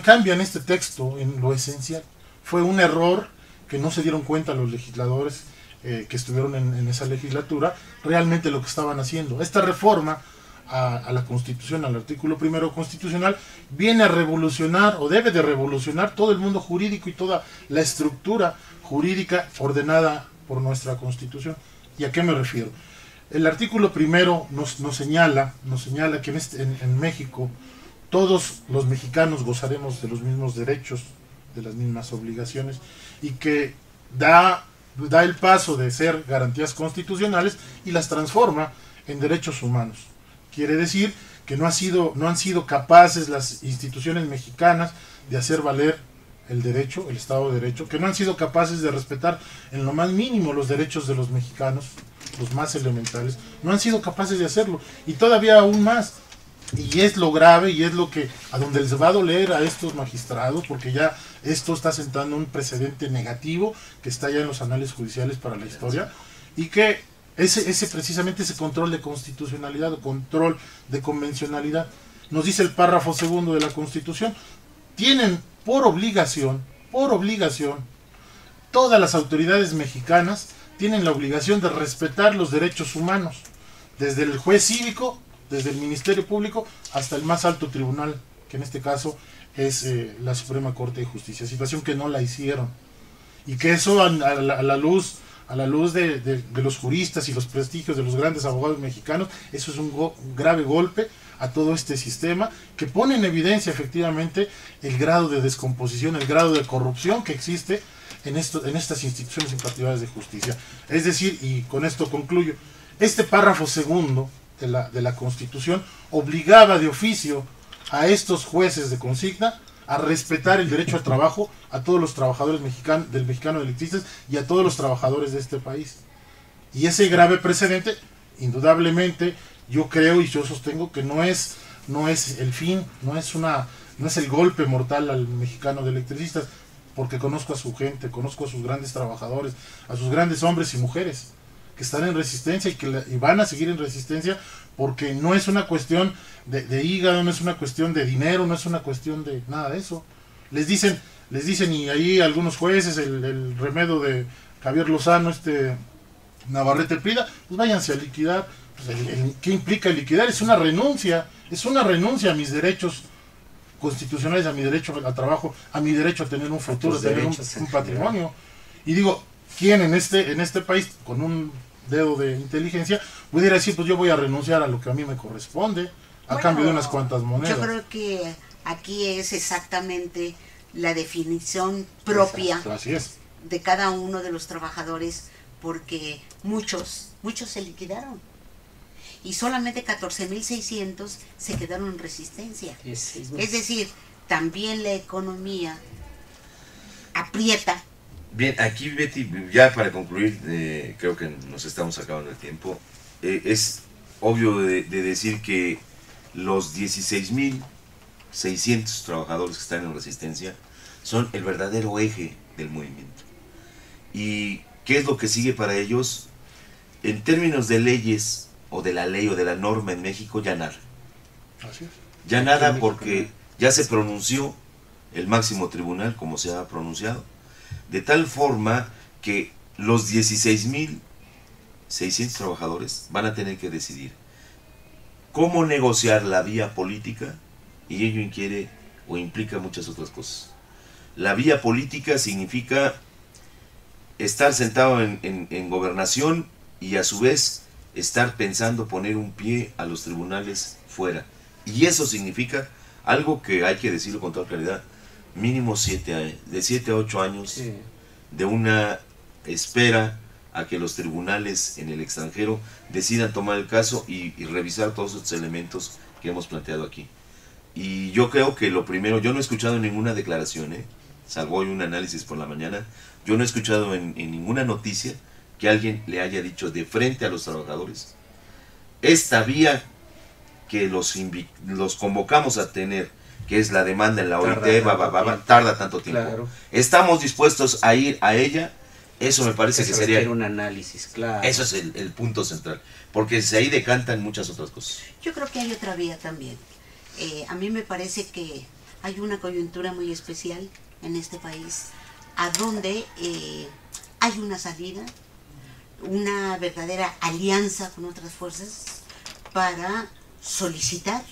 cambian este texto en lo esencial. Fue un error que no se dieron cuenta los legisladores que estuvieron en esa legislatura, realmente lo que estaban haciendo. Esta reforma a la Constitución, al artículo primero constitucional, viene a revolucionar o debe de revolucionar todo el mundo jurídico y toda la estructura jurídica ordenada por nuestra Constitución. ¿Y a qué me refiero? El artículo primero nos señala que en México todos los mexicanos gozaremos de los mismos derechos, de las mismas obligaciones, y que da el paso de ser garantías constitucionales y las transforma en derechos humanos. Quiere decir que no han sido capaces las instituciones mexicanas de hacer valer el derecho, el Estado de Derecho, que no han sido capaces de respetar en lo más mínimo los derechos de los mexicanos, los más elementales, no han sido capaces de hacerlo, y todavía aún más. Y es lo grave y es lo que a donde les va a doler a estos magistrados, porque ya esto está sentando un precedente negativo que está ya en los anales judiciales para la historia, y que precisamente ese control de constitucionalidad o control de convencionalidad, nos dice el párrafo segundo de la Constitución, tienen por obligación, todas las autoridades mexicanas tienen la obligación de respetar los derechos humanos, desde el juez cívico, desde el Ministerio Público hasta el más alto tribunal, que en este caso es la Suprema Corte de Justicia, situación que no la hicieron, y que eso a la luz de los juristas y los prestigios de los grandes abogados mexicanos, eso es un grave golpe a todo este sistema, que pone en evidencia efectivamente el grado de descomposición, el grado de corrupción que existe en estas instituciones impartidoras de justicia. Es decir, y con esto concluyo, este párrafo segundo de la Constitución obligaba de oficio a estos jueces de consigna a respetar el derecho al trabajo a todos los trabajadores del mexicano de electricistas y a todos los trabajadores de este país. Y ese grave precedente, indudablemente, yo creo y yo sostengo que no es el fin, no es el golpe mortal al mexicano de electricistas, porque conozco a su gente, conozco a sus grandes trabajadores, a sus grandes hombres y mujeres que están en resistencia y van a seguir en resistencia, porque no es una cuestión de hígado, no es una cuestión de dinero, no es una cuestión de nada de eso. Les dicen, y ahí algunos jueces, el remedio de Javier Lozano, Navarrete Prida, pues váyanse a liquidar. Pues ¿qué implica liquidar? Es una renuncia a mis derechos constitucionales, a mi derecho al trabajo, a mi derecho a tener un futuro, a tener un patrimonio. Y digo, ¿quién en este país, con un dedo de inteligencia, pudiera decir, pues yo voy a renunciar a lo que a mí me corresponde, a cambio de unas cuantas monedas? Yo creo que aquí es exactamente la definición propia. Exacto, así es. De cada uno de los trabajadores, porque muchos se liquidaron y solamente 14.600 se quedaron en resistencia. Es decir, también la economía aprieta. Bien, aquí Betty, ya para concluir, creo que nos estamos acabando el tiempo. Es obvio de decir que los 16.600 trabajadores que están en resistencia son el verdadero eje del movimiento. ¿Y qué es lo que sigue para ellos? En términos de leyes, o de la ley o de la norma en México, ya nada. Así es. Ya nada, porque ya se pronunció el máximo tribunal, como se ha pronunciado, de tal forma que los 16.600 trabajadores van a tener que decidir cómo negociar la vía política, y ello inquiere o implica muchas otras cosas. La vía política significa estar sentado en gobernación y a su vez estar pensando poner un pie a los tribunales fuera. Y eso significa algo que hay que decirlo con toda claridad, mínimo de 7 a 8 años de una espera a que los tribunales en el extranjero decidan tomar el caso y revisar todos esos elementos que hemos planteado aquí. Y yo creo que lo primero, yo no he escuchado ninguna declaración, salvo hoy un análisis por la mañana, yo no he escuchado en ninguna noticia que alguien le haya dicho de frente a los trabajadores, esta vía que los convocamos a tener, que es la demanda en la OIT, tarda tanto tiempo. Claro. Estamos dispuestos a ir a ella. Eso me parece que sería un análisis, claro. Eso es el punto central, porque de ahí decantan muchas otras cosas. Yo creo que hay otra vía también. A mí me parece que hay una coyuntura muy especial en este país, a donde hay una salida, una verdadera alianza con otras fuerzas para solicitar,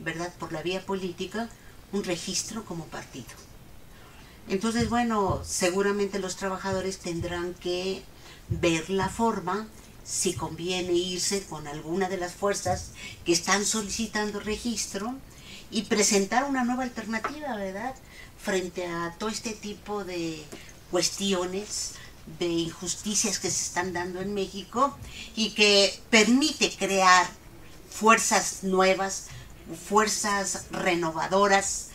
¿verdad?, por la vía política, un registro como partido. Entonces, bueno, seguramente los trabajadores tendrán que ver la forma, si conviene irse con alguna de las fuerzas que están solicitando registro y presentar una nueva alternativa, ¿verdad?, frente a todo este tipo de cuestiones, de injusticias que se están dando en México y que permite crear fuerzas nuevas, fuerzas renovadoras,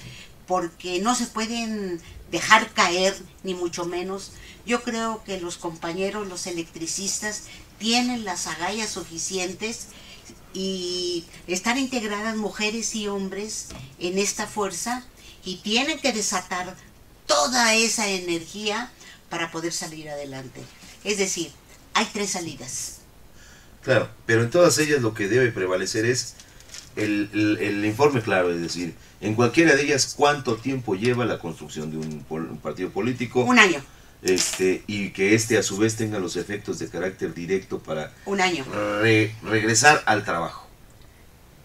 porque no se pueden dejar caer, ni mucho menos. Yo creo que los compañeros, los electricistas, tienen las agallas suficientes y están integradas mujeres y hombres en esta fuerza y tienen que desatar toda esa energía para poder salir adelante. Es decir, hay 3 salidas. Claro, pero en todas ellas lo que debe prevalecer es el informe claro, es decir, en cualquiera de ellas cuánto tiempo lleva la construcción de un partido político. 1 año. Y que a su vez tenga los efectos de carácter directo para 1 año. Regresar al trabajo.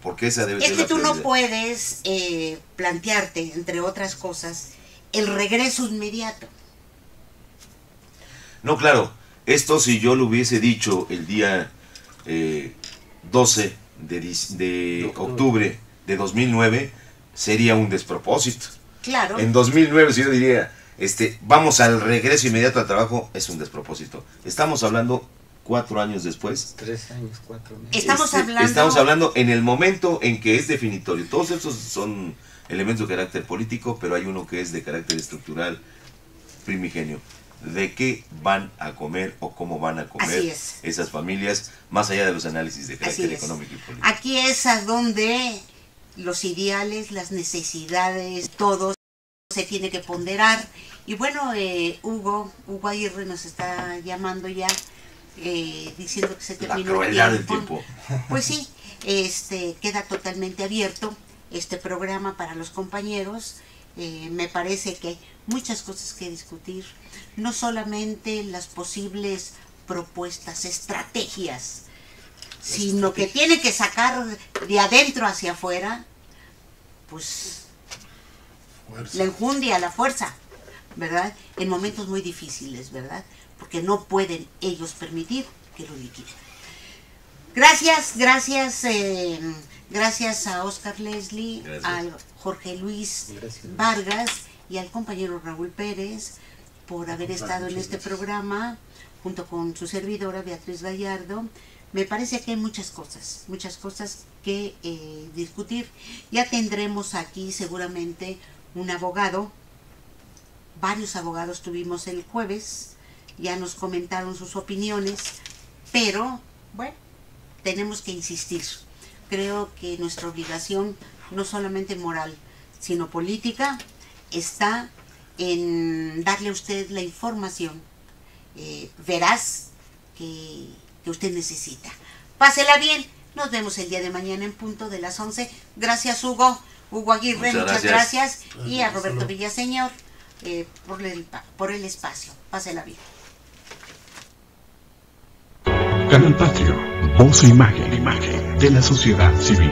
Porque esa debe ser la tú prioridad. No puedes plantearte, entre otras cosas, el regreso inmediato. No, claro, esto si yo lo hubiese dicho el día 12 de octubre de 2009, sería un despropósito. Claro. En 2009 si yo diría, vamos al regreso inmediato al trabajo, es un despropósito. Estamos hablando 4 años después. 3 años, 4 meses. Estamos hablando en el momento en que es definitorio. Todos estos son elementos de carácter político, pero hay uno que es de carácter estructural primigenio. De qué van a comer o cómo van a comer esas familias, más allá de los análisis de carácter económico y político. Aquí es a donde los ideales, las necesidades, todo se tiene que ponderar Y bueno, Hugo Aguirre nos está llamando ya, diciendo que se terminó la crueldad del tiempo. Pues sí, queda totalmente abierto este programa para los compañeros. Me parece que hay muchas cosas que discutir, no solamente las posibles propuestas, estrategias, sino que tiene que sacar de adentro hacia afuera, pues, Fuerza. la enjundia, la fuerza, ¿verdad? En momentos muy difíciles, ¿verdad? Porque no pueden ellos permitir que lo liquiden. Gracias a Oscar Leslie, Gracias. al Jorge Luis Gracias. Vargas y al compañero Raúl Pérez por haber estado en este programa junto con su servidora Beatriz Gallardo. Me parece que hay muchas cosas que discutir. Ya tendremos aquí seguramente un abogado, varios abogados tuvimos el jueves, ya nos comentaron sus opiniones, pero bueno, tenemos que insistir. Creo que nuestra obligación, no solamente moral, sino política, está en darle a usted la información veraz que usted necesita. Pásela bien, nos vemos el día de mañana en punto de las 11. Gracias, Hugo Aguirre, muchas gracias. Y a Roberto Villaseñor por el espacio. Pásela bien. Canal Patrio, voz e imagen de la sociedad civil.